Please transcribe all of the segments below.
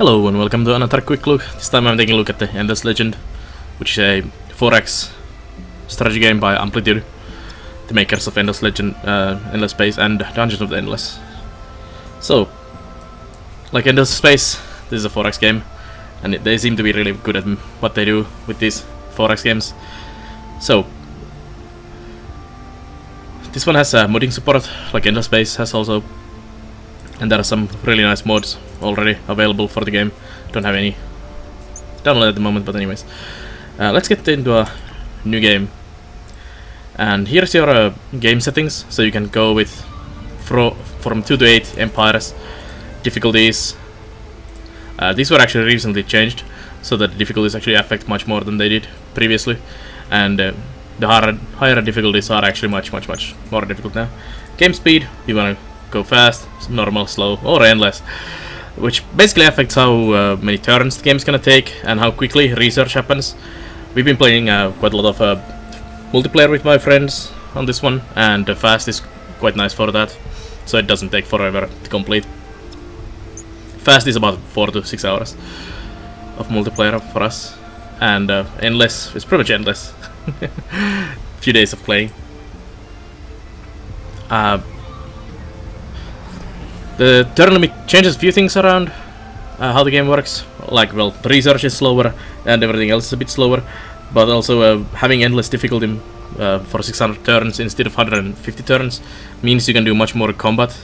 Hello and welcome to another quick look. This time I'm taking a look at the Endless Legend, which is a 4X strategy game by Amplitude, the makers of Endless Legend, Endless Space and Dungeons of the Endless. So, like Endless Space, this is a 4X game, and they seem to be really good at what they do with these 4X games. So, this one has modding support, like Endless Space has also, and there are some really nice mods already available for the game. Don't have any downloaded at the moment, but anyways, let's get into a new game. And here's your game settings, so you can go with from 2 to 8 empires, difficulties. These were actually recently changed, so that the difficulties actually affect much more than they did previously, and the higher difficulties are actually much more difficult now. Game speed, you wanna go fast, normal, slow, or endless, which basically affects how many turns the game's gonna take and how quickly research happens. We've been playing quite a lot of multiplayer with my friends on this one, and fast is quite nice for that, so it doesn't take forever to complete. Fast is about 4 to 6 hours of multiplayer for us, and endless is pretty much endless. Few days of playing. The turn limit changes a few things around how the game works. Like, well, research is slower and everything else is a bit slower, but also having endless difficulty for 600 turns instead of 150 turns means you can do much more combat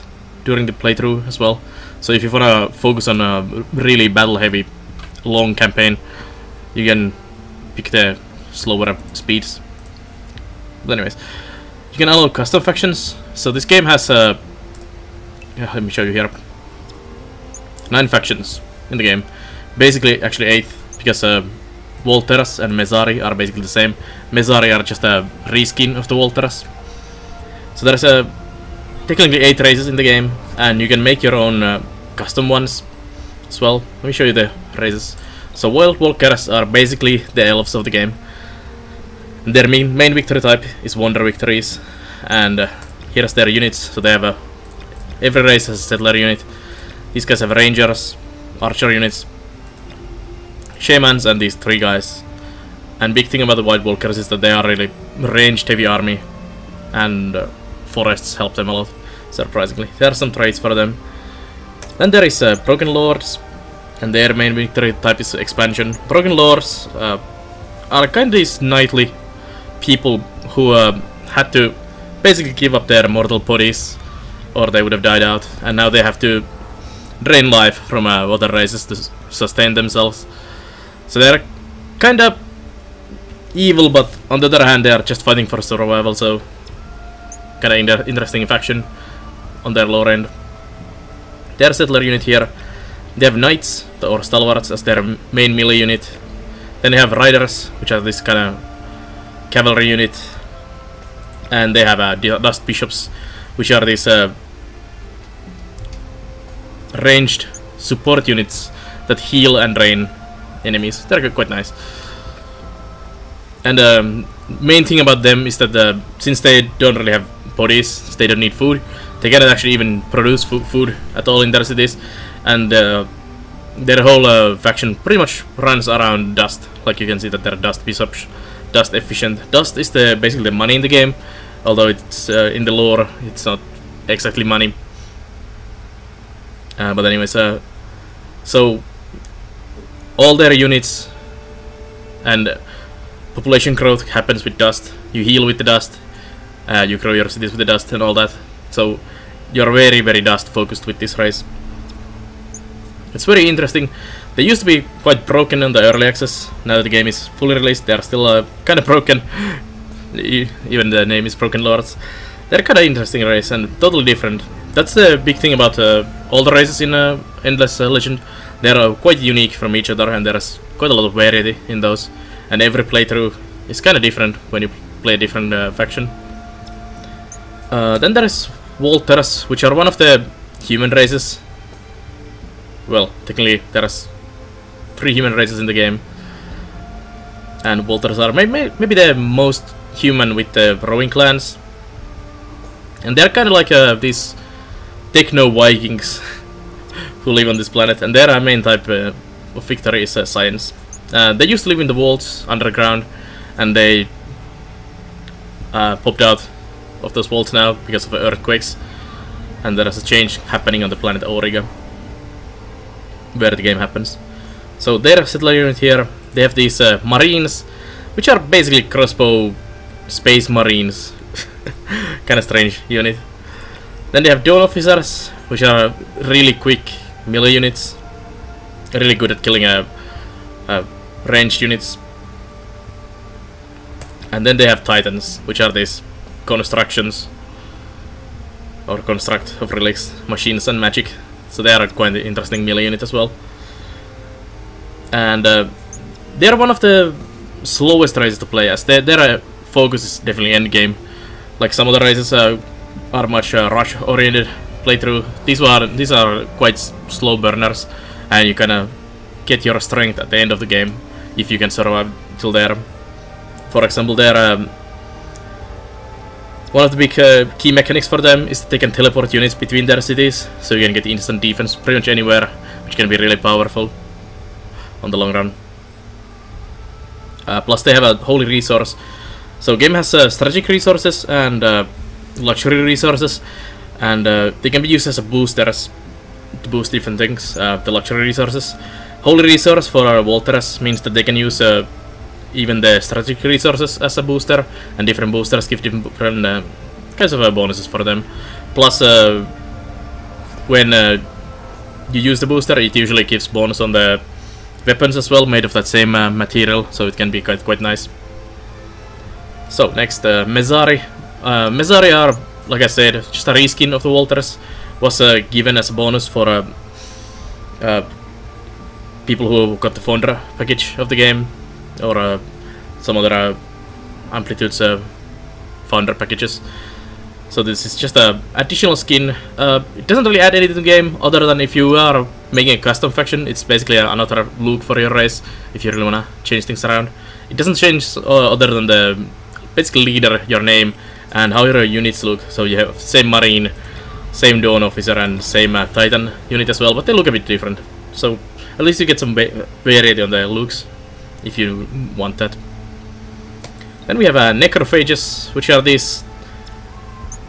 during the playthrough as well. So if you wanna focus on a really battle-heavy, long campaign, you can pick the slower speeds. But anyways, you can allow custom factions. So this game has let me show you here. 9 factions in the game. Basically, actually 8, because Volteras and Mezari are basically the same. Mezari are just a reskin of the Volteras. So there's technically 8 races in the game, and you can make your own custom ones as well. Let me show you the races. So Wild Volkeras are basically the elves of the game. Their main victory type is Wonder Victories, and here's their units. So they have every race has a settler unit. These guys have rangers, archer units, shamans, and these 3 guys. And big thing about the White Walkers is that they are really ranged heavy army, and forests help them a lot, surprisingly. There are some traits for them. Then there is Broken Lords, and their main victory type is expansion. Broken Lords are kind of these knightly people who had to basically give up their mortal bodies, or they would have died out, and now they have to drain life from other races to sustain themselves. So they're kind of evil, but on the other hand they are just fighting for survival, so kind of interesting faction on their lore end. Their settler unit here, they have knights or stalwarts as their main melee unit. Then they have riders, which are this kind of cavalry unit, and they have dust bishops, which are these ranged support units that heal and drain enemies. They're quite nice. And main thing about them is that since they don't really have bodies, they don't need food, they cannot actually even produce food at all in their cities, and their whole faction pretty much runs around dust. Like you can see that they're dust bishops, dust efficient. Dust is basically the money in the game, although it's in the lore it's not exactly money. But anyways, so all their units and population growth happens with dust. You heal with the dust, you grow your cities with the dust and all that. So you're very dust focused with this race. It's very interesting. They used to be quite broken in the early access. Now that the game is fully released, they are still kind of broken. Even the name is Broken Lords. They're kind of interesting race and totally different. That's the big thing about all the races in Endless Legend. They're quite unique from each other, and there's quite a lot of variety in those. And every playthrough is kind of different when you play a different faction. Then there is Volteras, which are one of the human races. Well, technically there's 3 human races in the game, and Volteras are maybe the most human with the rowing clans. And they're kind of like these techno Vikings who live on this planet, and their main type of victory is science. They used to live in the vaults underground, and they popped out of those vaults now because of earthquakes, and there is a change happening on the planet Auriga, where the game happens. So their settler unit here, they have these marines, which are basically crossbow space marines. Kind of strange unit. Then they have dawn officers, which are really quick melee units, really good at killing ranged units. And then they have titans, which are these constructions or construct of relics, machines and magic. So they are quite an interesting melee unit as well. And they are one of the slowest races to play, as their focus is definitely end game. Like some of the races are much rush oriented playthrough. These are quite slow burners, and you kind get your strength at the end of the game if you can survive till there. For example, one of the big key mechanics for them is that they can teleport units between their cities, so you can get instant defense pretty much anywhere, which can be really powerful on the long run. Plus they have a holy resource. So game has strategic resources and luxury resources, and they can be used as boosters to boost different things. The luxury resources, holy resource for Volteras means that they can use even the strategic resources as a booster, and different boosters give different kinds of bonuses for them. Plus when you use the booster, it usually gives bonus on the weapons as well, made of that same material, so it can be quite nice. So next, Mezzari. Mezzari are, like I said, just a reskin of the Volteras. Was given as a bonus for people who got the Founder package of the game, or some other Amplitude's Founder packages. So this is just a additional skin. It doesn't really add anything to the game, other than if you are making a custom faction, it's basically another look for your race, if you really wanna change things around. It doesn't change other than the basically leader, your name, and how your units look. So you have same marine, same dawn officer, and same titan unit as well, but they look a bit different. So at least you get some variety on the looks, if you want that. Then we have necrophages, which are these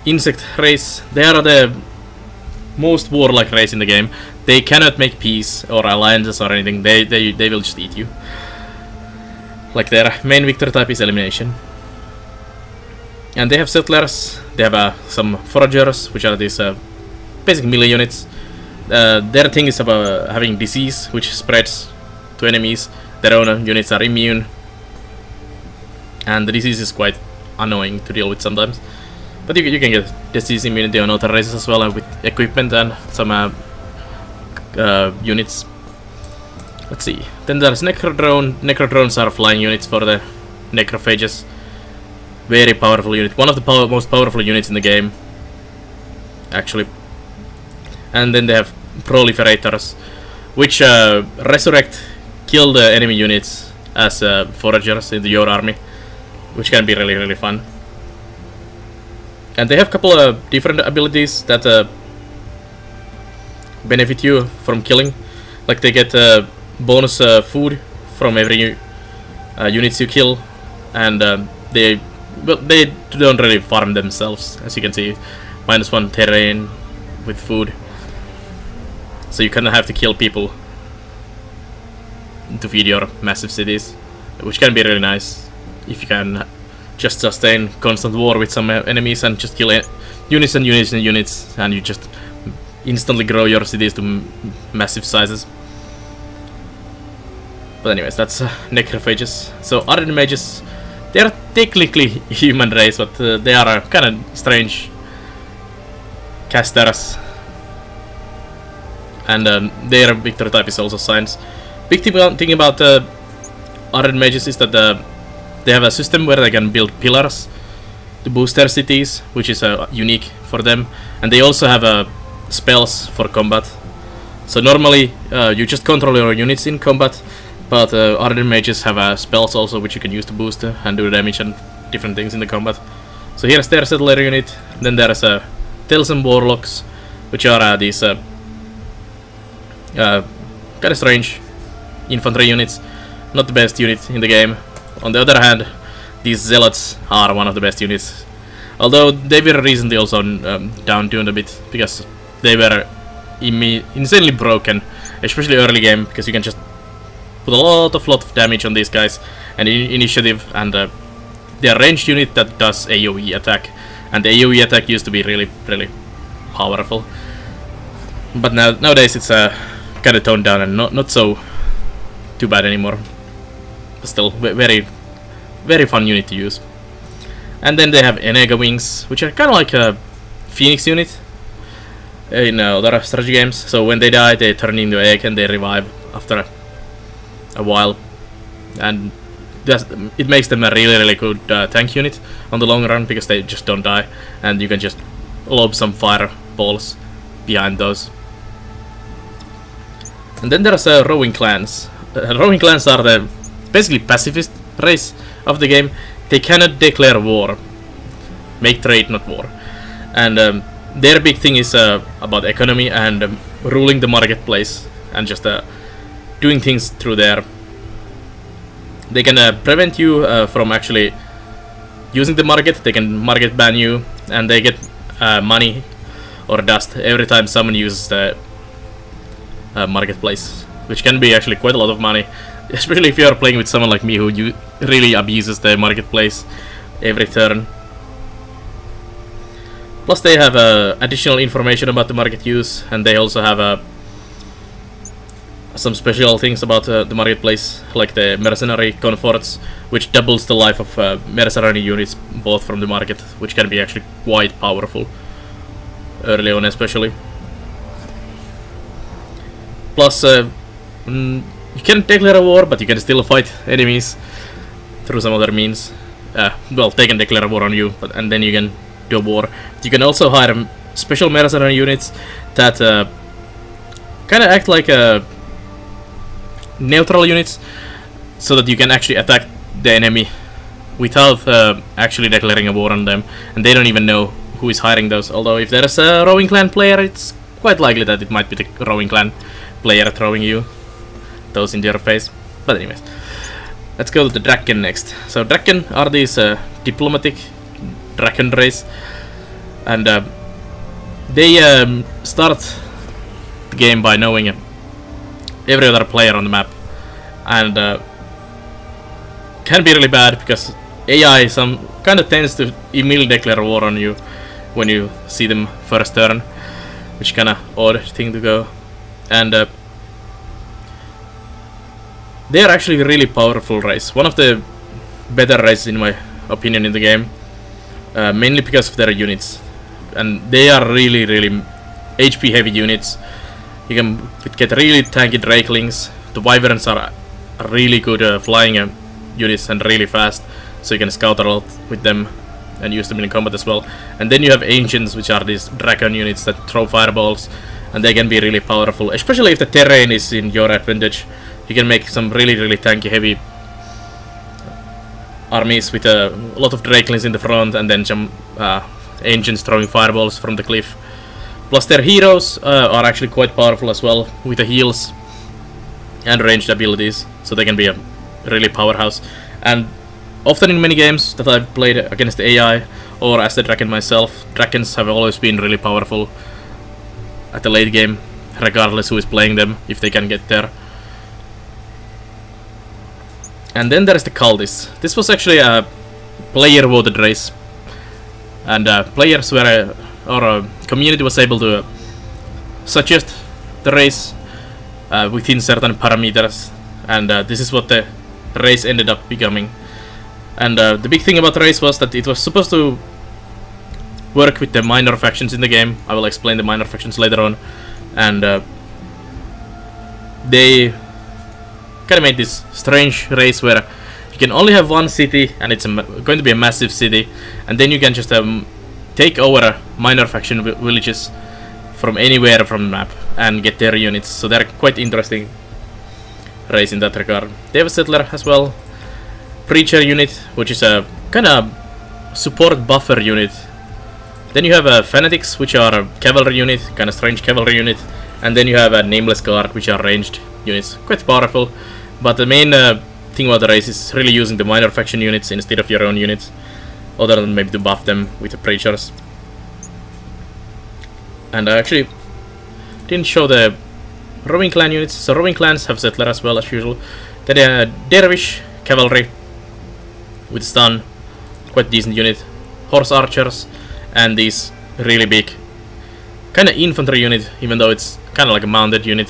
insect race. They are the most warlike race in the game. They cannot make peace or alliances or anything. They will just eat you. Like their main victory type is elimination. And they have settlers. They have some foragers, which are these basic melee units. Their thing is about having disease, which spreads to enemies. Their own units are immune, and the disease is quite annoying to deal with sometimes. But you can get disease immunity on other races as well, with equipment and some units. Let's see. Then there's Necrodrone. Necrodrones are flying units for the necrophages. Very powerful unit. One of the most powerful units in the game, actually. And then they have Proliferators, which resurrect, kill the enemy units as foragers into your army, which can be really fun. And they have a couple of different abilities that benefit you from killing. Like they get bonus food from every units you kill, and they don't really farm themselves, as you can see. -1 terrain with food, so you kind of have to kill people to feed your massive cities, which can be really nice if you can just sustain constant war with some enemies and just kill units and units and units, and you just instantly grow your cities to massive sizes. But anyways, that's necrophages. So ardent mages, they are technically human race, but they are kind of strange casters, and their victory type is also science. Big thing about ardent mages is that they have a system where they can build pillars to boost their cities, which is unique for them, and they also have spells for combat. So normally you just control your units in combat, but ardent mages have spells also, which you can use to boost and do damage and different things in the combat. So here's their settler unit. Then there's Tales and Warlocks, which are these kind of strange infantry units, not the best unit in the game. On the other hand, these zealots are one of the best units, although they were recently also down-tuned a bit because they were insanely broken, especially early game, because you can just put a lot of damage on these guys and initiative, and they are ranged unit that does AoE attack, and the AoE attack used to be really powerful, but nowadays it's kind of toned down and not so too bad anymore, but still very fun unit to use. And then they have Enega wings, which are kind of like a Phoenix unit in other strategy games. So when they die, they turn into egg and they revive after a while, and it makes them a really good tank unit on the long run, because they just don't die, and you can just lob some fireballs behind those. And then there's rowing clans. Rowing clans are the basically pacifist race of the game. They cannot declare war, make trade, not war, and their big thing is about economy and ruling the marketplace and just doing things through there. They can prevent you from actually using the market. They can market ban you, and they get money or dust every time someone uses the marketplace, which can be actually quite a lot of money, especially if you are playing with someone like me who really abuses the marketplace every turn. Plus they have additional information about the market use, and they also have some special things about the marketplace, like the mercenary comforts, which doubles the life of mercenary units bought from the market, which can be actually quite powerful early on especially. Plus you can declare a war, but you can still fight enemies through some other means. Well, they can declare a war on you, and then you can do a war. You can also hire special mercenary units that kind of act like neutral units, so that you can actually attack the enemy without actually declaring a war on them, and they don't even know who is hiring those. Although if there's a rowing clan player, it's quite likely that it might be the rowing clan player throwing those into your face. But anyways, let's go to the Draken next. So Draken are these diplomatic Draken race, and they start the game by knowing every other player on the map, and can be really bad because AI kind of tends to immediately declare war on you when you see them first turn, which is kind of odd thing to go. And they are actually a really powerful race, one of the better races in my opinion in the game, mainly because of their units, and they are really HP heavy units. You can get really tanky Drakelings. The Wyverns are really good flying units and really fast, so you can scout a lot with them and use them in combat as well. And then you have Ancients, which are these Dragon units that throw fireballs, and they can be really powerful, especially if the terrain is in your advantage. You can make some really tanky heavy armies with a lot of Drakelings in the front, and then some Ancients throwing fireballs from the cliff. Plus their heroes are actually quite powerful as well, with the heals and ranged abilities, so they can be a really powerhouse. And often in many games that I've played against AI or as the Draken myself, Drakens have always been really powerful at the late game, regardless who is playing them, if they can get there. And then there's the Cultists. This was actually a player voted race, and players were or community was able to suggest the race within certain parameters, and this is what the race ended up becoming. And the big thing about the race was that it was supposed to work with the minor factions in the game. I will explain the minor factions later on. And they kind of made this strange race where you can only have one city, and it's going to be a massive city, and then you can just take over minor faction villages from anywhere from the map and get their units. So they're quite interesting race in that regard. They have a settler as well, preacher unit, which is a kind of support buffer unit. Then you have fanatics, which are a cavalry unit, kind of strange cavalry unit, And then you have a Nameless Guard, which are ranged units, quite powerful. But the main thing about the race is really using the minor faction units instead of your own units, other than maybe to buff them with the Preachers. And I actually didn't show the Roving Clan units. So Roving Clans have Settler as well as usual. Then Dervish Cavalry with stun, quite decent unit. Horse Archers, and these really big kind of infantry unit, even though it's kind of like a mounted unit.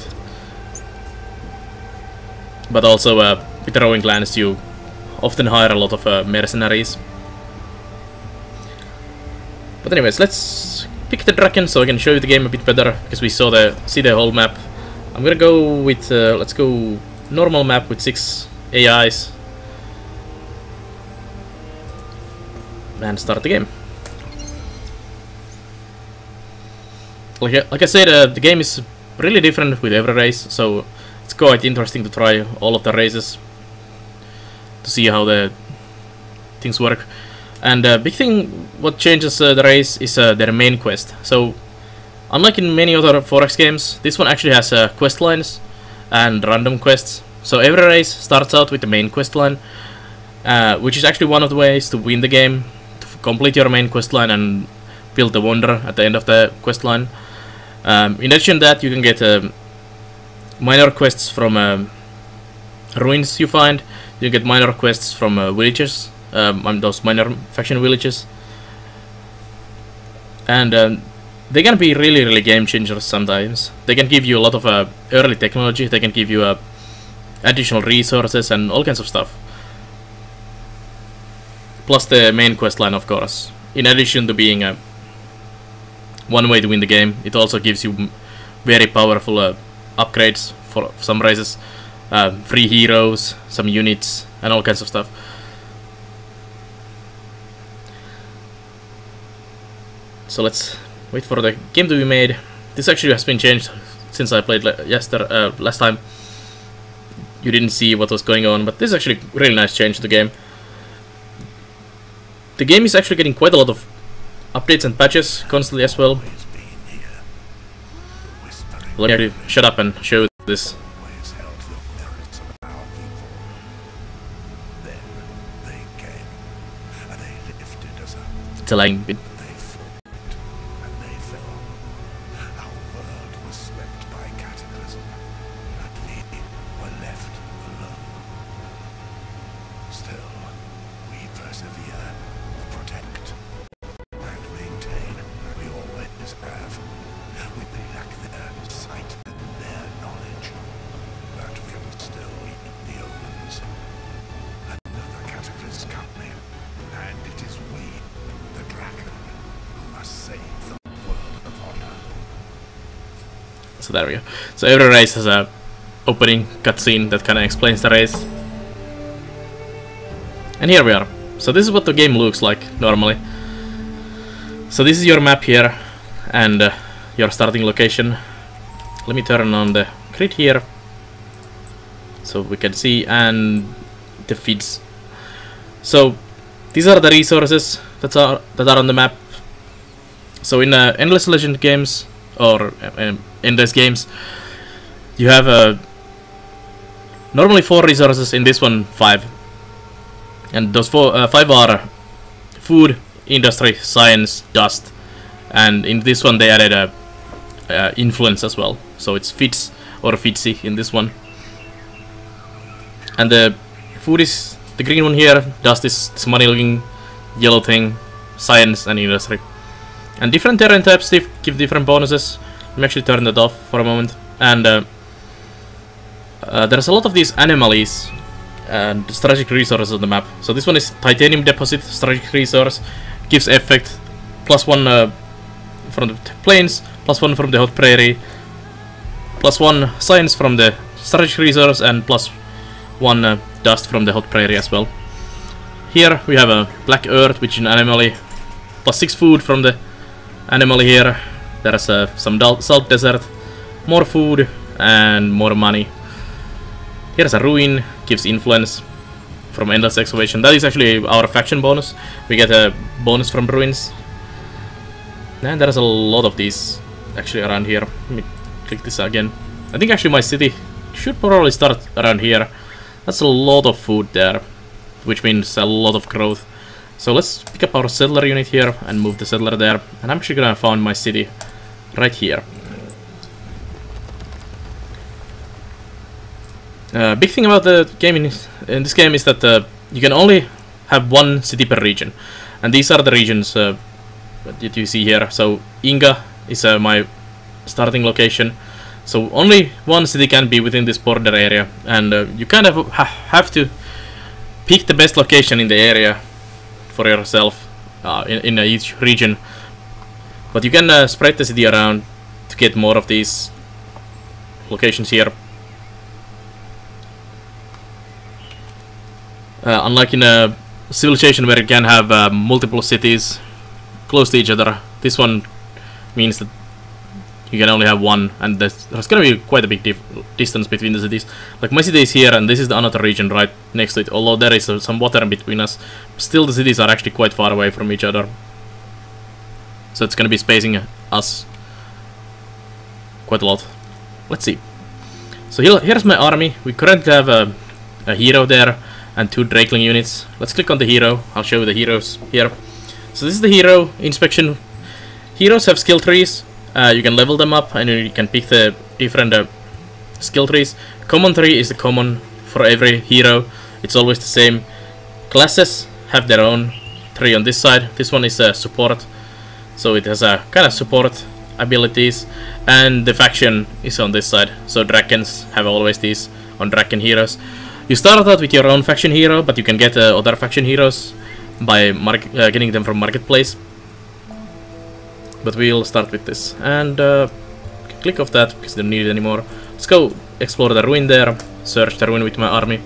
But also with the Roving Clans you often hire a lot of mercenaries. But anyways, let's pick the Draken so I can show you the game a bit better, because we see the whole map. I'm gonna go with let's go normal map with 6 AIs and start the game. Like I said, the game is really different with every race, so it's quite interesting to try all of the races to see how the things work. And big thing what changes the race is their main quest. So unlike in many other 4X games, this one actually has quest lines and random quests. So every race starts out with the main quest line, which is actually one of the ways to win the game, to complete your main quest line and build the wonder at the end of the quest line. In addition to that, you can get minor quests from ruins you find. You get minor quests from villages, those minor faction villages, and they can be really game changers sometimes. They can give you a lot of early technology. They can give you additional resources and all kinds of stuff. Plus the main quest line, of course. In addition to being one way to win the game, it also gives you very powerful upgrades for some races, free heroes, some units, and all kinds of stuff. So let's wait for the game to be made. This actually has been changed since I played last time. You didn't see what was going on, but this is actually a really nice change to the game. The game is actually getting quite a lot of updates and patches constantly as well. Let me shut up and show this. It's a lagging bit. So there we go. So every race has a opening cutscene that kind of explains the race. And here we are. So this is what the game looks like normally. So this is your map here, and your starting location. Let me turn on the grid here, so we can see, and the feeds. So these are the resources that are on the map. So in Endless Legend games, or Endless games, you have normally 4 resources. In this one, 5, and those 5 are food, industry, science, dust, and in this one they added influence as well. So it's fits or fitsy in this one. And the food is the green one here, dust is this money looking yellow thing, science and industry. And different terrain types give different bonuses. Let me actually turn that off for a moment. And there's a lot of these anomalies and strategic resources on the map. So this one is titanium deposit, strategic resource, gives effect +1 from the plains, +1 from the hot prairie, +1 science from the strategic resource, and +1 dust from the hot prairie as well. Here we have a black earth, which is an anomaly, +6 food from the anomaly here. There's some salt desert, more food, and more money. Here's a ruin, gives influence from endless excavation. That is actually our faction bonus. We get a bonus from ruins. And there's a lot of these actually around here. Let me click this again. I think actually my city should probably start around here. That's a lot of food there, which means a lot of growth. So let's pick up our settler unit here and move the settler there. And I'm actually gonna found my city right here. Big thing about the game in this game is that you can only have one city per region, and these are the regions that you see here. So Inga is my starting location, so only one city can be within this border area, and you kind of have to pick the best location in the area for yourself in each region. But you can spread the city around to get more of these locations here. Unlike in a civilization where you can have multiple cities close to each other, this one means that you can only have one, and there's gonna be quite a big distance between the cities. Like my city is here, and this is the another region right next to it. Although there is some water in between us, still the cities are actually quite far away from each other. So it's gonna be spacing us quite a lot. Let's see. So here's my army. We currently have a hero there and 2 Drakeling units. Let's click on the hero. I'll show you the heroes here. So this is the hero inspection. Heroes have skill trees. You can level them up and you can pick the different skill trees. Common tree is the common for every hero. It's always the same. Classes have their own tree on this side. This one is a support, so it has a kind of support abilities, and the faction is on this side. So dragons have always these on dragon heroes. You start out with your own faction hero, but you can get other faction heroes by getting them from marketplace. But we'll start with this, and click off that because they don't need it anymore. Let's go explore the ruin there, search the ruin with my army,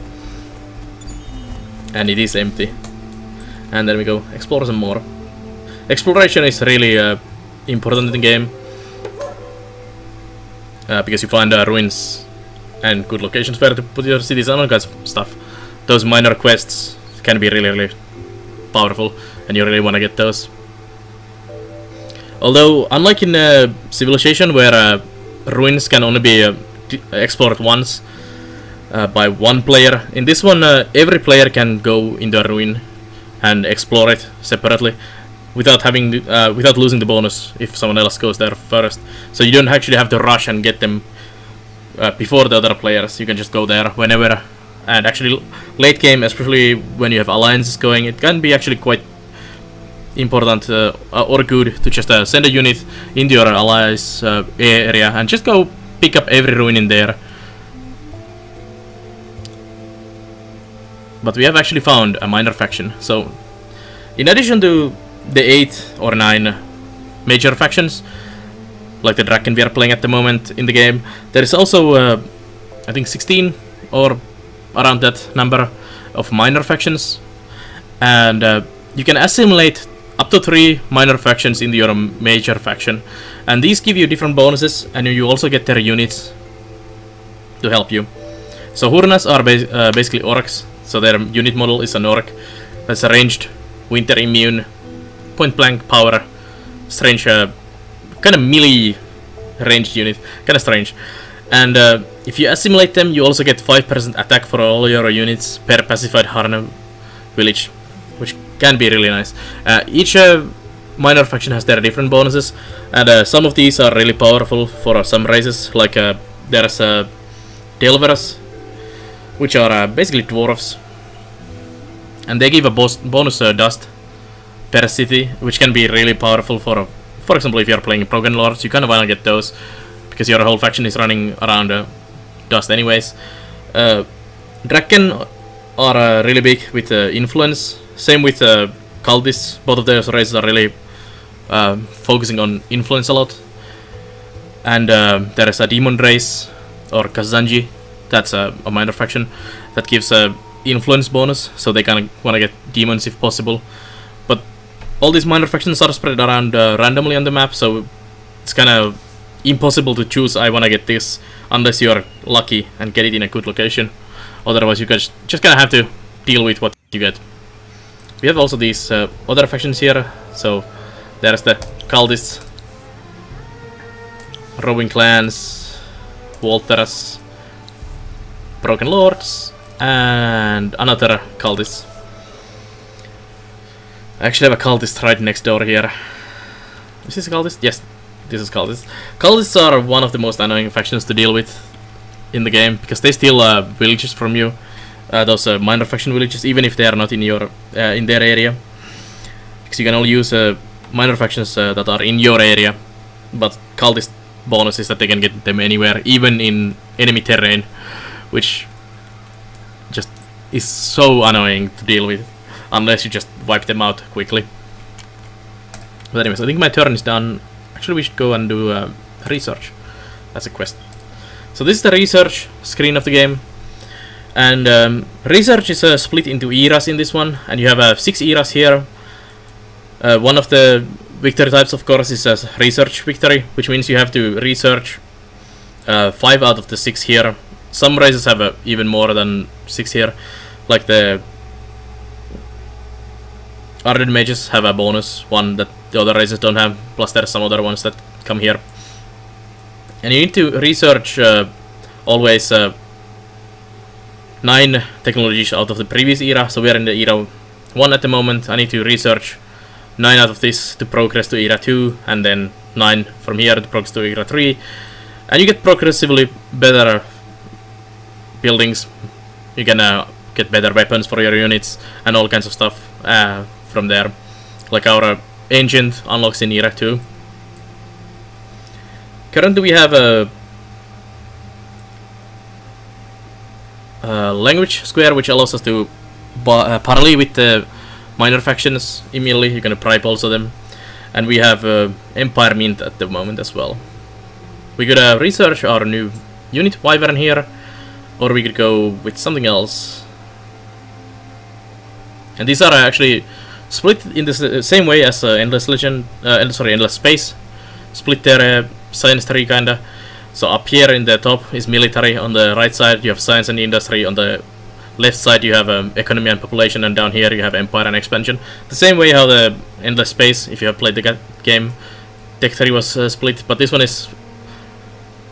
and it is empty. And then we go explore some more. Exploration is really important in the game because you find ruins and good locations where to put your cities and all kinds of stuff. Those minor quests can be really powerful, and you really want to get those. Although, unlike in Civilization, where ruins can only be explored once by one player, in this one every player can go into a ruin and explore it separately without having without losing the bonus if someone else goes there first. So you don't actually have to rush and get them before the other players. You can just go there whenever. And actually, late game, especially when you have alliances going, it can be actually quite important or good to just send a unit into your allies area and just go pick up every ruin in there. But we have actually found a minor faction. So in addition to the 8 or 9 major factions like the dragon we are playing at the moment in the game, there is also I think 16 or around that number of minor factions, and you can assimilate up to 3 minor factions into your major faction, and these give you different bonuses, and you also get their units to help you. So Hurnas are basically orcs, so their unit model is an orc that's a ranged, winter immune, point blank power, strange kind of melee ranged unit, kind of strange. And if you assimilate them, you also get 5% attack for all your units per pacified Harna village, which can be really nice. Each minor faction has their different bonuses, and some of these are really powerful for some races, like there's Delverers, which are basically dwarves, and they give a bonus dust per city, which can be really powerful for example, if you're playing Broken Lords, you kind of want to get those, because your whole faction is running around dust anyways. Draken are really big with influence. Same with cultists. Both of those races are really focusing on influence a lot. And there is a demon race, or Kazanji. That's a minor faction that gives a influence bonus, so they kind of want to get demons if possible. But all these minor factions are spread around randomly on the map, so it's kind of impossible to choose I want to get this unless you are lucky and get it in a good location. Otherwise you guys just kind of have to deal with what you get. We have also these other factions here. So there's the cultists, roving clans, Walters, Broken Lords, and another cultist. I actually have a cultist right next door here. Is this a cultist? Yes, this is cultist. Cultists are one of the most annoying factions to deal with in the game, because they steal villages from you. Those minor faction villages, even if they are not in your in their area. Because you can only use minor factions that are in your area. But cultist bonus is that they can get them anywhere, even in enemy terrain, which just is so annoying to deal with, unless you just wipe them out quickly. But anyways, I think my turn is done. Actually, we should go and do research. That's a quest. So this is the research screen of the game. And research is split into eras in this one, and you have 6 eras here. One of the victory types, of course, is a research victory, which means you have to research 5 out of the 6 here. Some races have even more than 6 here, like the Ardent Mages have a bonus one that the other races don't have, plus there are some other ones that come here. And you need to research always 9 technologies out of the previous era, so we are in the era 1 at the moment. I need to research 9 out of this to progress to era 2, and then 9 from here to progress to era 3. And you get progressively better buildings. You can get better weapons for your units and all kinds of stuff from there. Like our Ancient unlocks in era 2. Currently we have a language square, which allows us to parley with the minor factions immediately. You can bribe also them. And we have Empire Mint at the moment as well. We could research our new unit Wyvern here, or we could go with something else. And these are actually split in the same way as Endless Legend, Endless Space. Split their science tree kinda. So up here in the top is military, on the right side you have science and industry, on the left side you have economy and population, and down here you have empire and expansion. The same way how the Endless Space, if you have played the game, Tech 3 was split, but this one is,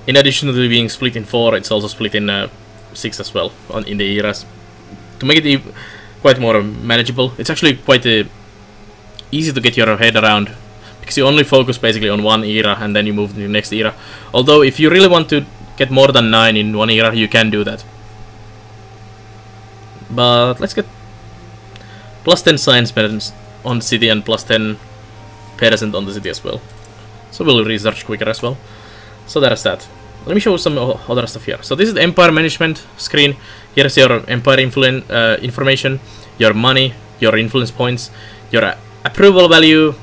in addition to being split in 4, it's also split in 6 as well, in the eras. To make it quite more manageable, it's actually quite easy to get your head around, because you only focus basically on one era and then you move to the next era. Although if you really want to get more than 9 in one era, you can do that. But let's get plus 10 science percent on the city and plus 10% on the city as well. So we'll research quicker as well. So there's that. Let me show some other stuff here. So this is the Empire Management screen. Here's your Empire information, your money, your influence points, your approval value,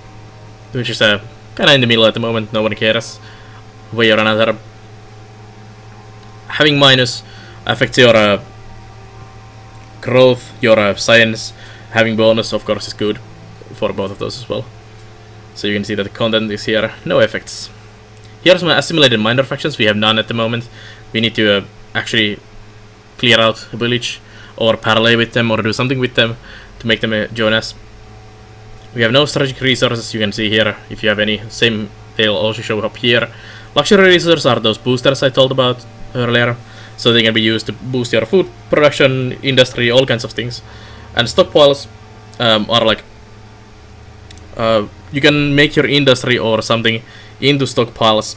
which is kind of in the middle at the moment, no one cares, way or another. Having minus affects your growth, your science. Having bonus, of course, is good for both of those as well. So you can see that the content is here, no effects. Here's my assimilated minor factions. We have none at the moment. We need to actually clear out a village, or parley with them, or do something with them to make them join us. We have no strategic resources, you can see here. If you have any, same, they'll also show up here. Luxury resources are those boosters I told about earlier. So they can be used to boost your food production, industry, all kinds of things. And stockpiles are like, you can make your industry or something into stockpiles,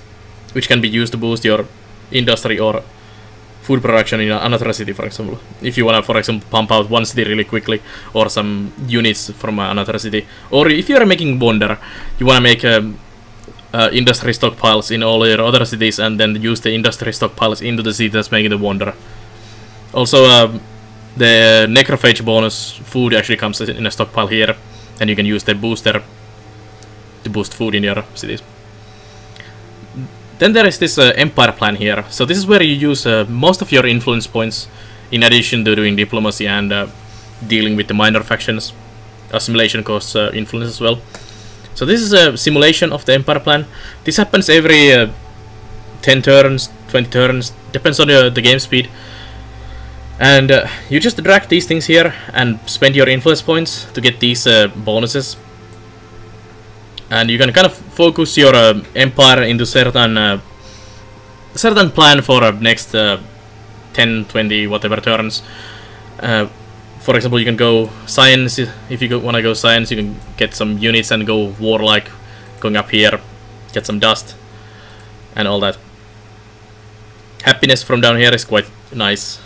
which can be used to boost your industry or food production in another city, for example. If you want to, for example, pump out one city really quickly, or some units from another city. Or if you are making wonder, you want to make industry stockpiles in all your other cities, and then use the industry stockpiles into the city that's making the wonder. Also, the necrophage bonus food actually comes in a stockpile here, and you can use the booster to boost food in your cities. Then there is this empire plan here. So this is where you use most of your influence points, in addition to doing diplomacy and dealing with the minor factions. Assimilation costs influence as well. So this is a simulation of the empire plan. This happens every 10 turns, 20 turns, depends on the game speed. And you just drag these things here and spend your influence points to get these bonuses. And you can kind of focus your empire into certain certain plan for next 10, 20, whatever turns. For example, you can go science. If you want to go science, you can get some units and go warlike, going up here, get some dust, and all that. Happiness from down here is quite nice.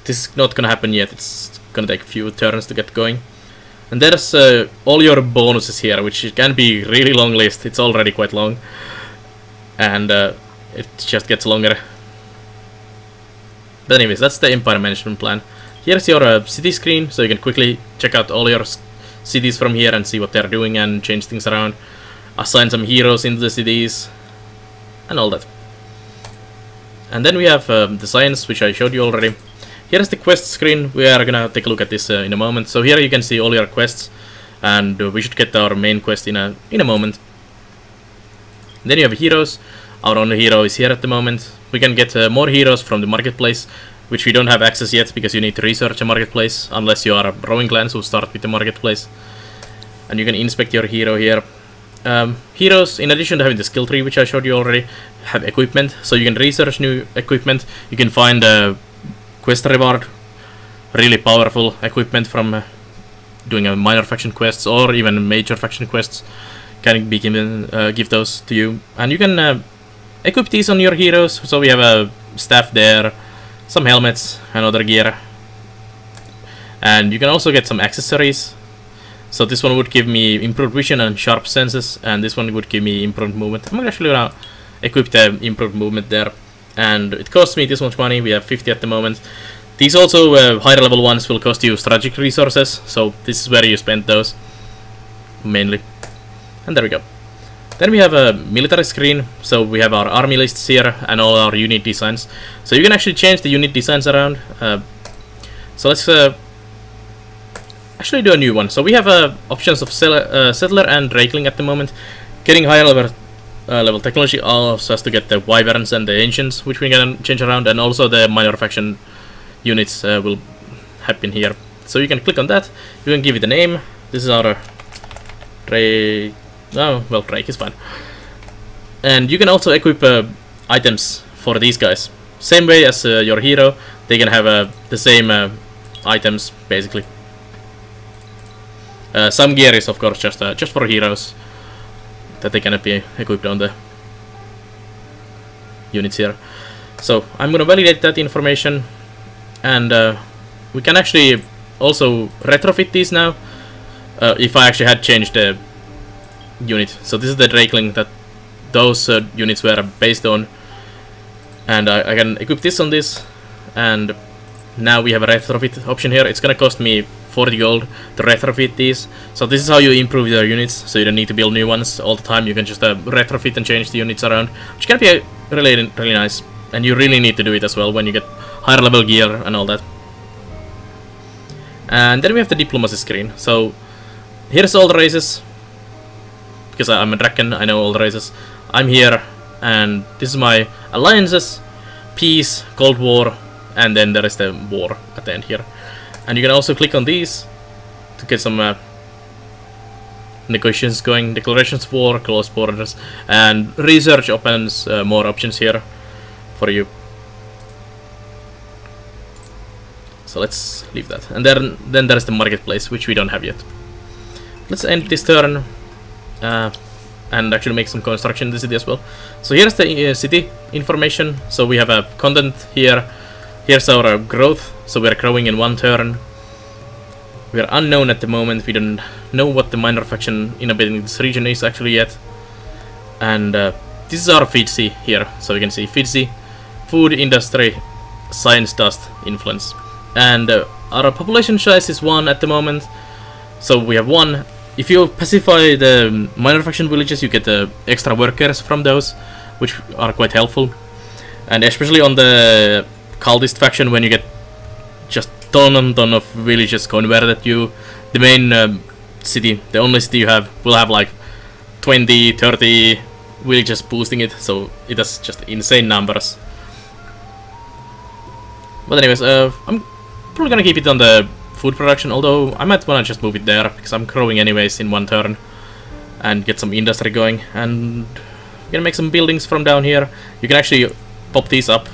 This is not gonna happen yet. It's gonna take a few turns to get going. And there's all your bonuses here, which can be really long list. It's already quite long, and it just gets longer. But anyways, that's the Empire Management Plan. Here's your city screen, so you can quickly check out all your cities from here and see what they're doing and change things around. Assign some heroes into the cities, and all that. And then we have the science, which I showed you already. Here's the quest screen. We are gonna take a look at this in a moment. So here you can see all your quests, and we should get our main quest in a moment. Then you have heroes. Our only hero is here at the moment. We can get more heroes from the marketplace, which we don't have access yet because you need to research a marketplace unless you are a rowing clans who start with the marketplace. And you can inspect your hero here. Heroes, in addition to having the skill tree, which I showed you already, have equipment, so you can research new equipment. You can find quest reward, really powerful equipment from doing a minor faction quests or even major faction quests. Can be given, give those to you, and you can equip these on your heroes. So we have a staff there, some helmets and other gear, and you can also get some accessories. So this one would give me improved vision and sharp senses, and this one would give me improved movement. I'm actually gonna equip the improved movement there, and it costs me this much money. We have 50 at the moment. These also higher level ones will cost you strategic resources, so this is where you spend those mainly. And there we go. Then we have a military screen, so we have our army lists here and all our unit designs. So you can actually change the unit designs around. So let's actually do a new one. So we have options of settler and drakeling at the moment. Getting higher level technology allows us to get the wyverns and the ancients, which we can change around, and also the minor faction units will happen here. So you can click on that. You can give it a name. This is our Drake. Oh, well, Drake is fine. And you can also equip items for these guys. Same way as your hero, they can have the same items, basically. Some gear is, of course, just for heroes, that they cannot be equipped on the units here. So I'm going to validate that information, and we can actually also retrofit these now, if I actually had changed the unit. So this is the drakeling that those units were based on, and I can equip this on this, and now we have a retrofit option here. It's gonna cost me 40 gold to retrofit these. So this is how you improve your units, so you don't need to build new ones all the time. You can just retrofit and change the units around, which can be really nice, and you really need to do it as well when you get higher level gear and all that. And then we have the diplomacy screen. So here's all the races. Because I'm a Draken, I know all the races. I'm here, and this is my alliances, peace, Cold War, and then there is the war at the end here. And you can also click on these to get some negotiations going, declarations of war, close borders, and research opens more options here for you. So let's leave that. And then there's the marketplace, which we don't have yet. Let's end this turn. And actually make some construction in the city as well. So here's the city information. So we have a content here. Here's our growth. So we're growing in one turn. We are unknown at the moment. We don't know what the minor faction inhabiting this region is actually yet. And this is our FIDC here. So you can see FIDC, food industry, science, dust, influence. And our population size is 1 at the moment. So we have 1. If you pacify the minor faction villages, you get extra workers from those, which are quite helpful. And especially on the cultist faction, when you get just ton of villages converted, the main city, the only city you have, will have like 20, 30 villages boosting it, so it has just insane numbers. But anyways, I'm probably gonna keep it on the food production, although I might wanna just move it there, because I'm growing anyways in one turn, and get some industry going. And You can make some buildings from down here. You can actually pop these up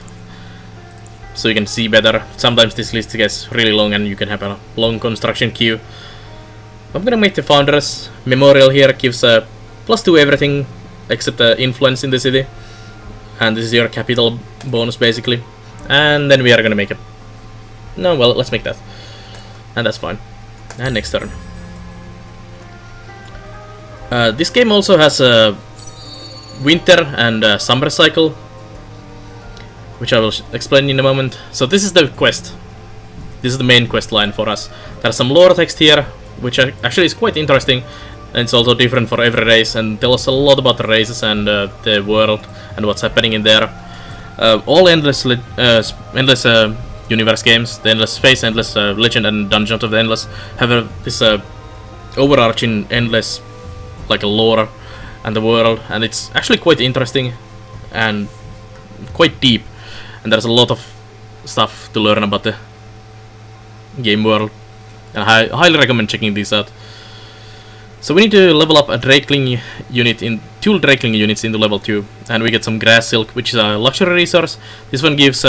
so you can see better. Sometimes this list gets really long and you can have a long construction queue. I'm gonna make the Founders Memorial here. Gives a +2 everything except the influence in the city. And this is your capital bonus basically. And then we are gonna make a... No, well, let's make that. And that's fine. And next turn. This game also has a winter and summer cycle, which I will explain in a moment. So this is the quest. This is the main quest line for us. There's some lore text here, which actually is quite interesting, and it's also different for every race, and tells us a lot about the races and the world and what's happening in there. All endless universe games, the Endless Space, Endless Legend, and Dungeons of the Endless have this overarching endless, like a lore and the world, and it's actually quite interesting and quite deep, and there's a lot of stuff to learn about the game world, and I highly recommend checking these out. So we need to level up a Drakeling unit in 2 Drakeling units into level 2, and we get some grass silk, which is a luxury resource. This one gives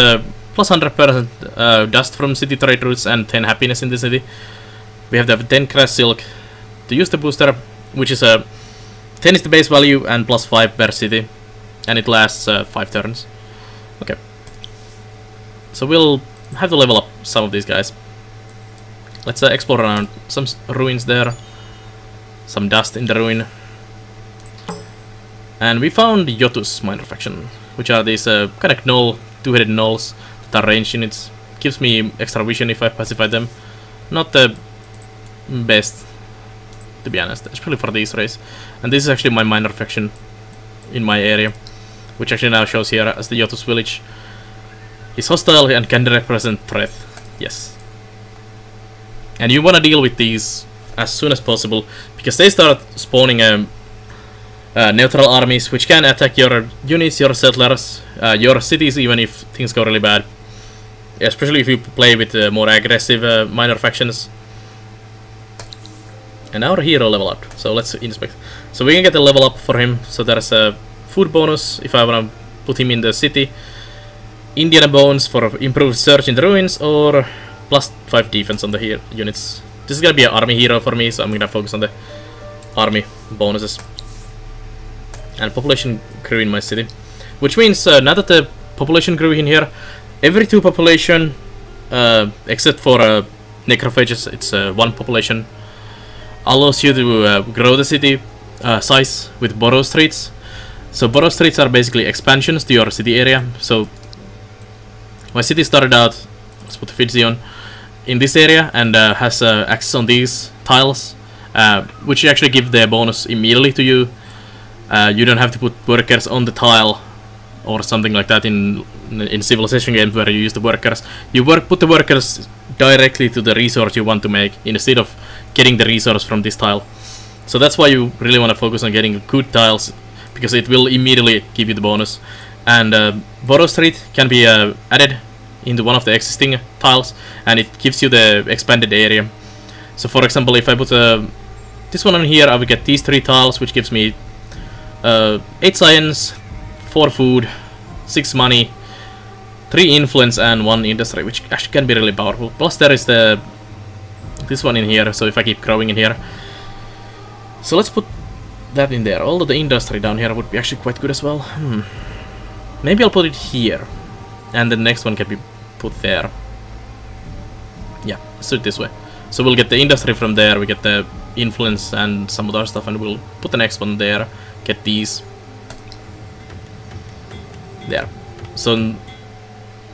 plus 100% dust from city trade routes and 10 happiness in the city. We have to have 10 grass silk to use the booster, which is 10 is the base value and plus 5 per city, and it lasts 5 turns. Okay, so we'll have to level up some of these guys. Let's explore around some ruins there. Some dust in the ruin. And we found Yotus minor faction, which are these kind of gnoll, 2-headed gnolls that are ranged units. Gives me extra vision if I pacify them. Not the best, to be honest, especially for these race. And this is actually my minor faction in my area, which actually now shows here as the Yotus village. Is hostile and can represent threat. Yes. And you want to deal with these as soon as possible, because they start spawning neutral armies, which can attack your units, your settlers, your cities, even if things go really bad. Especially if you play with more aggressive minor factions. And our hero level up, so let's inspect. So we can get a level up for him. So there's a food bonus if I want to put him in the city. Indiana bones for improved search in the ruins, or plus 5 defense on the units. This is gonna be an army hero for me, so I'm gonna focus on the army bonuses. And population grew in my city, which means now that the population grew in here, every 2 population, except for necrophages, it's 1 population, allows you to grow the city size with borough streets. So borough streets are basically expansions to your city area. So my city started out, let's put the Fidzi on, in this area, and has access on these tiles, which actually give the bonus immediately to you. You don't have to put workers on the tile or something like that in civilization games where you use the workers. You put the workers directly to the resource you want to make instead of getting the resource from this tile. So that's why you really want to focus on getting good tiles, because it will immediately give you the bonus. And Borough Street can be added into one of the existing tiles, and it gives you the expanded area. So for example, if I put this one on here, I will get these 3 tiles, which gives me 8 science, 4 food, 6 money, 3 influence, and 1 industry, which actually can be really powerful. Plus there is this one in here, so if I keep growing in here. So let's put that in there, although the industry down here would be actually quite good as well. Maybe I'll put it here, and the next one can be put there. Yeah, let's do it this way. So we'll get the industry from there, we get the influence and some other stuff, and we'll put the next one there, get these there. So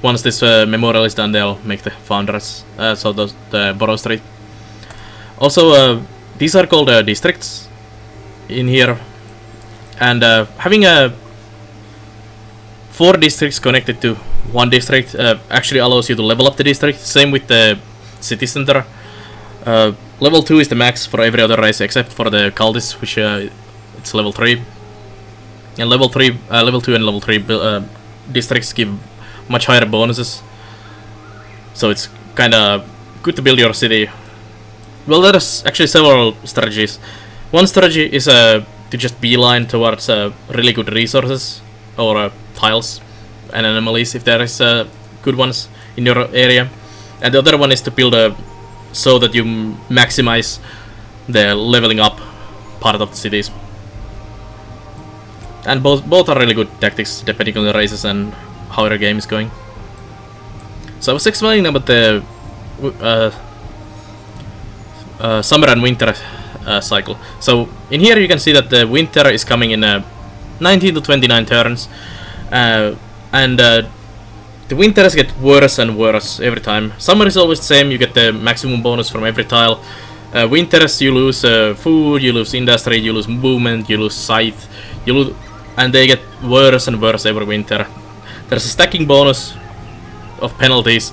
once this memorial is done, they'll make the founders, so the Borough Street. Also, these are called districts in here, and having 4 districts connected to 1 district actually allows you to level up the district. Same with the city center. Level 2 is the max for every other race except for the cultists, which it's level 3. And level 2 and level 3 districts give much higher bonuses. So it's kinda good to build your city. Well, there's actually several strategies. One strategy is to to just beeline towards really good resources or tiles and anomalies if there is good ones in your area, and the other one is to build so that you maximize the leveling up part of the cities. And both are really good tactics depending on the races and how your game is going. So I was explaining about the summer and winter cycle. So in here you can see that the winter is coming in 19 to 29 turns, and the winters get worse and worse every time. Summer is always the same, you get the maximum bonus from every tile. Winters you lose food, you lose industry, you lose movement, you lose scythe, you lose, and they get worse and worse every winter. There's a stacking bonus of penalties.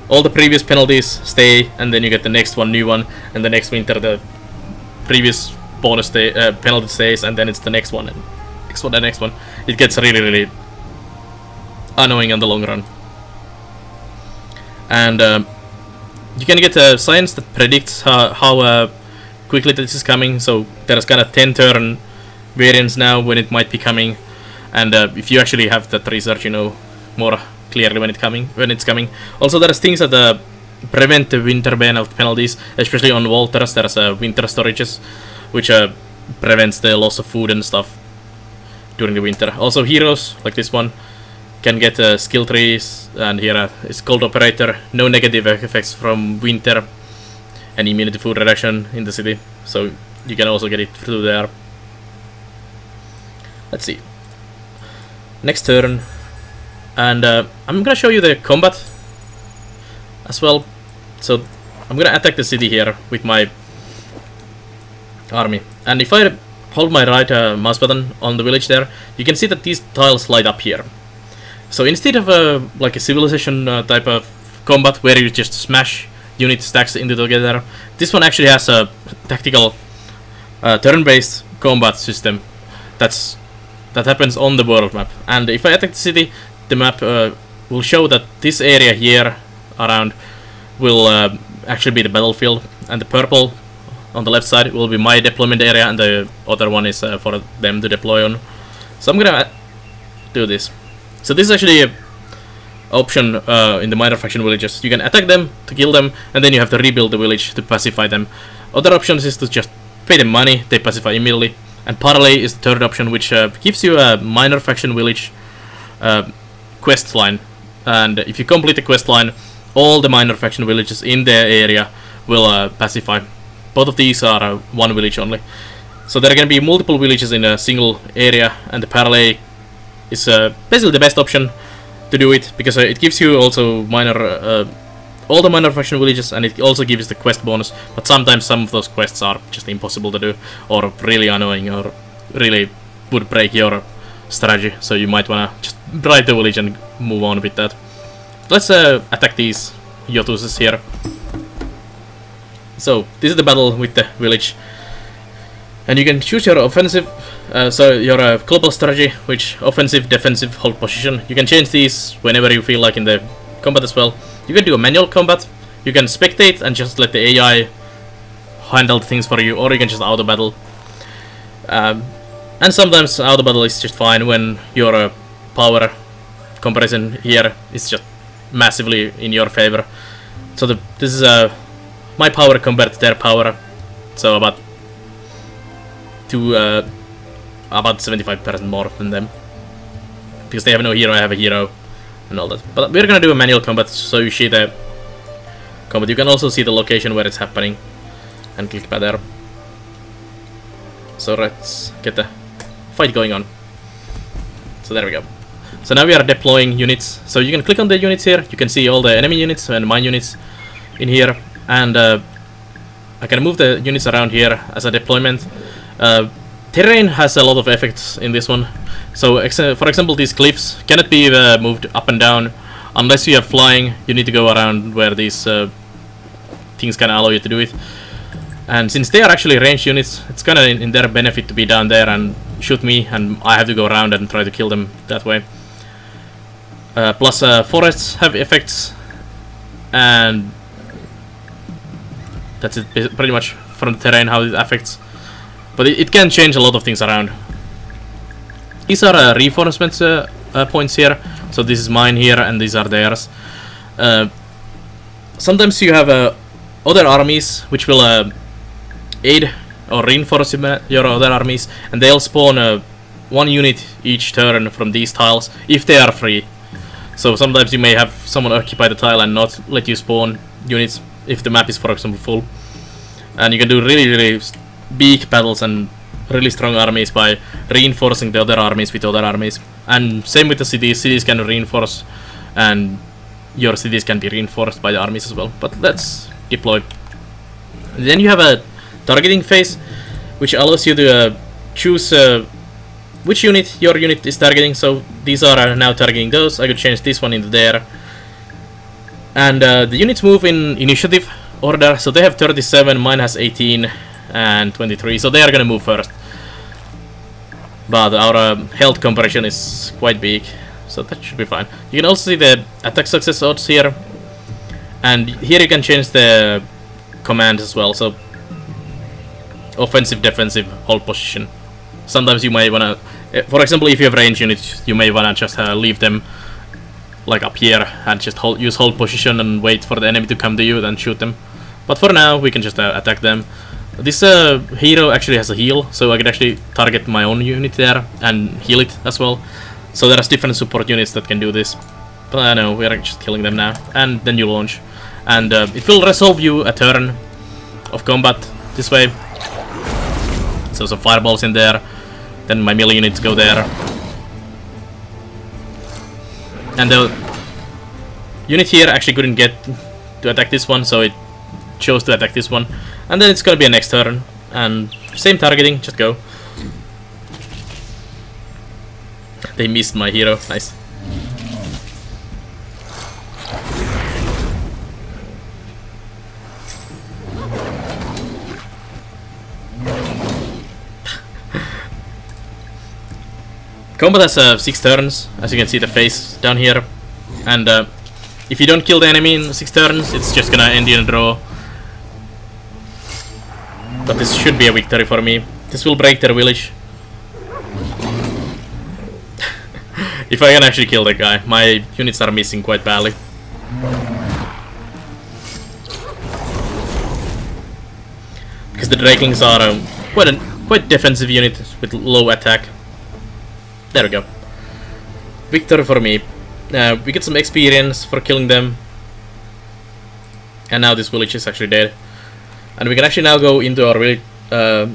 All the previous penalties stay, and then you get the next one, new one, and the next winter the previous bonus penalty stays, and then it's the next one, and next one, the next one. It gets really, really annoying in the long run. And you can get science that predicts how quickly this is coming. So there's kind of 10 turn variance now when it might be coming, and if you actually have that research, you know more clearly when it's coming. Also, there's things that prevent the winter penalties, especially on Walters. There's winter storages, which prevents the loss of food and stuff during the winter. Also, heroes like this one can get skill trees, and here is Cold Operator. No negative effects from winter, and immunity food reduction in the city. So you can also get it through there. Let's see. Next turn. And I'm gonna show you the combat as well. So I'm gonna attack the city here with my army, and if I hold my right mouse button on the village there, you can see that these tiles light up here. So instead of like a civilization type of combat where you just smash unit stacks into together, this one actually has a tactical turn-based combat system that happens on the world map. And if I attack the city, the map will show that this area here around will actually be the battlefield, and the purple on the left side will be my deployment area, and the other one is for them to deploy on. So I'm gonna do this. So this is actually an option in the minor faction villages. You can attack them to kill them, and then you have to rebuild the village to pacify them. Other options is to just pay them money, they pacify immediately. And parlay is the third option, which gives you a minor faction village quest line, and if you complete the quest line, all the minor faction villages in the area will pacify. Both of these are one village only, so there are going to be multiple villages in a single area, and the parlay is basically the best option to do it, because it gives you also all the minor faction villages, and it also gives the quest bonus. But sometimes some of those quests are just impossible to do, or really annoying, or really would break your strategy, so you might wanna just drive the village and move on with that. Let's attack these Yotuses here. So this is the battle with the village, and you can choose your offensive, so your global strategy, which offensive, defensive, hold position. You can change these whenever you feel like in the combat as well. You can do a manual combat, you can spectate and just let the AI handle things for you, or you can just auto battle. And sometimes auto battle is just fine when your power comparison here is just massively in your favor. So this is my power compared to their power, so about 75% more than them, because they have no hero, I have a hero, and all that. But we're gonna do a manual combat, so you see the combat. You can also see the location where it's happening, and click back there. So let's get the fight going on. So there we go. So now we are deploying units. So you can click on the units here. You can see all the enemy units and my units in here, and I can move the units around here as a deployment. Terrain has a lot of effects in this one. So for example, these cliffs cannot be moved up and down unless you are flying. You need to go around where these things can allow you to do it. And since they are actually ranged units, it's kind of in their benefit to be down there and shoot me, and I have to go around and try to kill them that way. Plus forests have effects, and that's it pretty much from the terrain how it affects. but it can change a lot of things around. These are reinforcements points here, so this is mine here and these are theirs. Sometimes you have other armies which will aid or reinforce your other armies, and they'll spawn one unit each turn from these tiles if they are free. So sometimes you may have someone occupy the tile and not let you spawn units if the map is, for example, full. And you can do really big battles and really strong armies by reinforcing the other armies with other armies. And same with the cities. Cities can reinforce, and your cities can be reinforced by the armies as well. But let's deploy. Then you have a targeting phase, which allows you to choose which unit your unit is targeting. So these are now targeting those. I could change this one into there. And the units move in initiative order, so they have 37, mine has 18 and 23, so they are gonna move first. But our health comparison is quite big, so that should be fine. You can also see the attack success odds here, and here you can change the commands as well. So offensive, defensive, hold position. Sometimes you may wanna, for example, if you have range units, you may wanna just leave them like up here and just use hold position and wait for the enemy to come to you, then shoot them. But for now, we can just attack them. This hero actually has a heal, so I can actually target my own unit there and heal it as well. So there's different support units that can do this. But I know, we are just killing them now. And then you launch. And it will resolve you a turn of combat this way. So some fireballs in there. Then my melee units go there. And the unit here actually couldn't get to attack this one, so it chose to attack this one. And then it's gonna be a next turn. And same targeting, just go. They missed my hero, nice. Combat has 6 turns, as you can see the face down here, and if you don't kill the enemy in 6 turns, it's just gonna end in a draw. But this should be a victory for me. This will break their village. If I can actually kill the guy, my units are missing quite badly. Because the Drakelings are quite defensive unit with low attack. There we go. Victory for me. We get some experience for killing them. And now this village is actually dead. And we can actually now go into our village,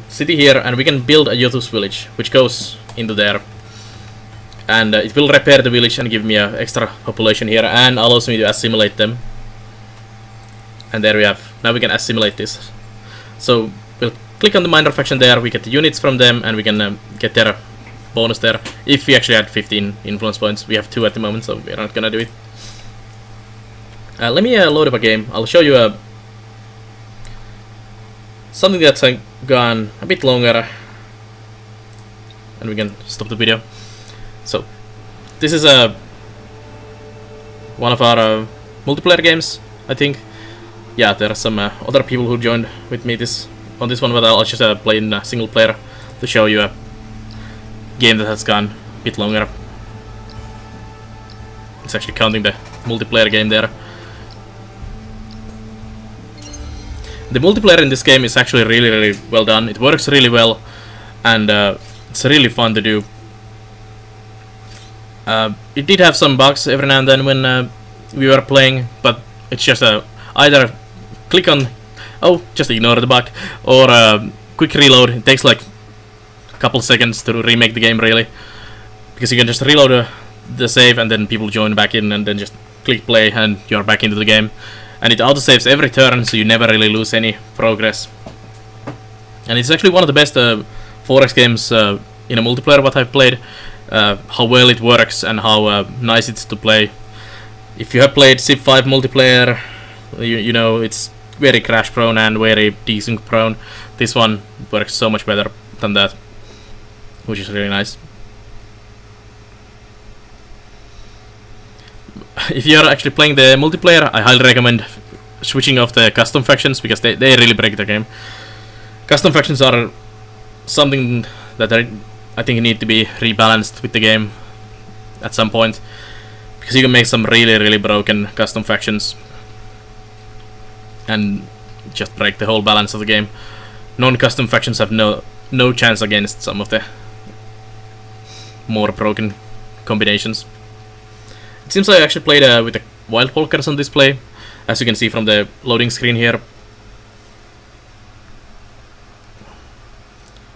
city here, and we can build a Yothus village, which goes into there. And it will repair the village and give me an extra population here, and allows me to assimilate them. And there we have. Now we can assimilate this. So we'll click on the minor faction there, we get the units from them, and we can get their bonus there. If we actually had 15 influence points, we have 2 at the moment, so we're not gonna do it. Let me load up a game. I'll show you something that's gone a bit longer, and we can stop the video. So this is one of our multiplayer games, I think. Yeah, there are some other people who joined with me on this one, but I'll just play in single player to show you a game that has gone a bit longer. It's actually counting the multiplayer game there. The multiplayer in this game is actually really well done. It works really well, and it's really fun to do. It did have some bugs every now and then when we were playing, but it's just either click on, just ignore the bug, or quick reload. It takes like a couple seconds to remake the game, really, because you can just reload the save and then people join back in and then just click play and you're back into the game. And it autosaves every turn, so you never really lose any progress. And it's actually one of the best 4X games in a multiplayer what I've played. How well it works and how nice it's to play. If you have played Civ 5 multiplayer, you know it's very crash prone and very desync prone. This one works so much better than that, which is really nice. If you're actually playing the multiplayer, I highly recommend switching off the custom factions, because they really break the game. Custom factions are something that I think need to be rebalanced with the game at some point, because you can make some really broken custom factions and just break the whole balance of the game. Non-custom factions have no chance against some of the more broken combinations. It seems I actually played with the Wild Walkers on display, as you can see from the loading screen here.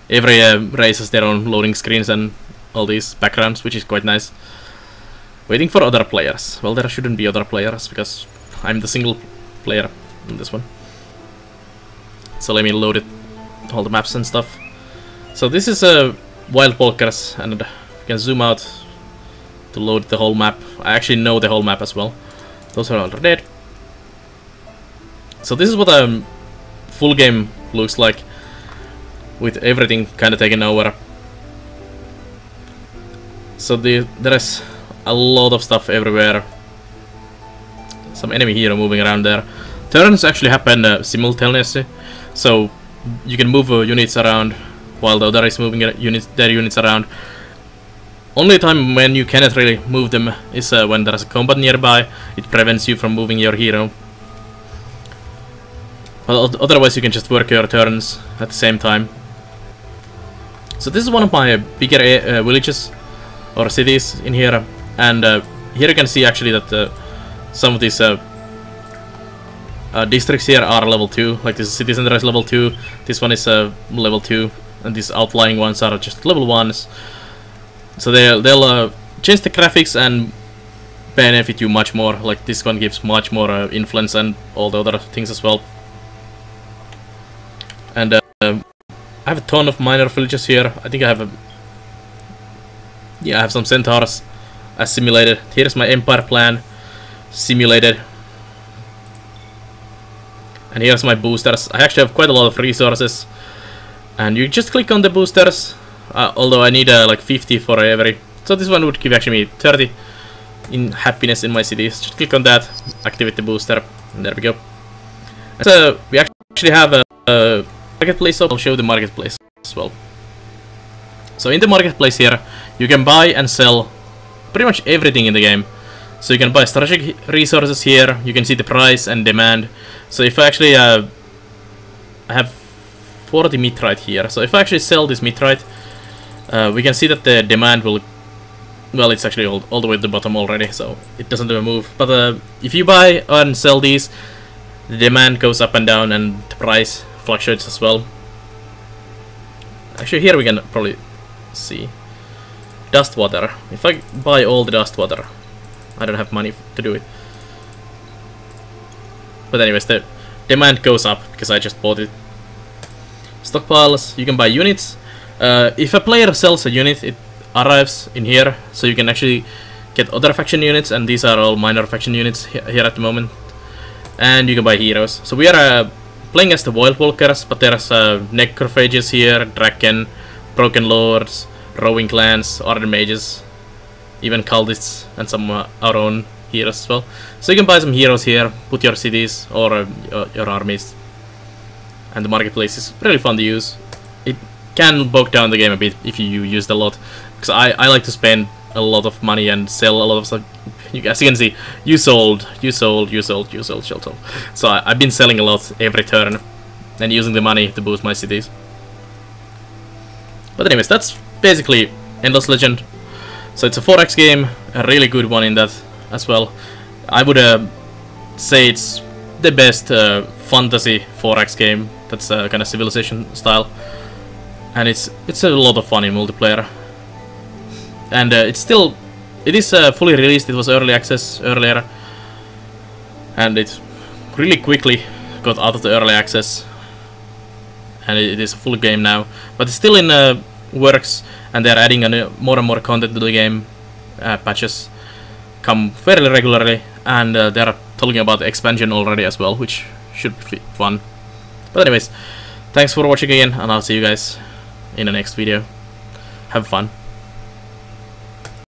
Every race has their own loading screens and all these backgrounds, which is quite nice. Waiting for other players. Well, there shouldn't be other players, because I'm the single player in this one. So let me load it, all the maps and stuff. So this is Wild Walkers, and you can zoom out to load the whole map. I actually know the whole map as well. Those are all dead. So this is what a full game looks like, with everything kind of taken over. So there is a lot of stuff everywhere. Some enemy hero moving around there. Turns actually happen simultaneously, so you can move units around while the other is moving their units around. Only time when you cannot really move them is when there is a combat nearby. It prevents you from moving your hero. But otherwise you can just work your turns at the same time. So this is one of my bigger villages or cities in here, and here you can see actually that some of these districts here are level 2. Like this city center is level 2, this one is level 2, and these outlying ones are just level 1s. So they'll change the graphics and benefit you much more. Like this one gives much more influence and all the other things as well. And I have a ton of minor villages here. I think I have I have some centaurs as simulated. Here's my empire plan simulated. And here's my boosters. I actually have quite a lot of resources. And you just click on the boosters. Although I need like 50 for every. So this one would give actually me 30 in happiness in my cities. Just click on that, activate the booster, and there we go. And so we actually have a marketplace, so I'll show the marketplace as well. So in the marketplace here, you can buy and sell pretty much everything in the game. So you can buy strategic resources here, you can see the price and demand. So if I actually I have 40 meteorite here, so if I actually sell this meteorite, we can see that the demand will, well, it's actually all the way to the bottom already, so it doesn't even move. But if you buy and sell these, the demand goes up and down and the price fluctuates as well. Actually here we can probably see dust water. If I buy all the dust water, I don't have money to do it. But anyways, the demand goes up because I just bought it. Stockpiles, you can buy units. If a player sells a unit, it arrives in here, so you can actually get other faction units, and these are all minor faction units here at the moment. And you can buy heroes. So we are playing as the Wild Walkers, but there's necrophages here, Draken, Broken Lords, Rowing Clans, Ardent Mages, even cultists, and some our own heroes as well. So you can buy some heroes here, put your cities or your armies. And the marketplace is really fun to use. It can bog down the game a bit if you use it a lot, because I like to spend a lot of money and sell a lot of stuff. As you can see, you sold. So I've been selling a lot every turn and using the money to boost my cities. But anyways, that's basically Endless Legend. So it's a 4X game, a really good one in that as well. I would say it's the best fantasy 4X game that's kind of Civilization style, and it's a lot of fun in multiplayer. And it is fully released. It was early access earlier, and it really quickly got out of the early access, and it is a full game now. But it's still in works, and they're adding more and more content to the game. Patches come fairly regularly, and they're talking about the expansion already as well, which should be fun. But anyways, thanks for watching again, and I'll see you guys in the next video. Have fun.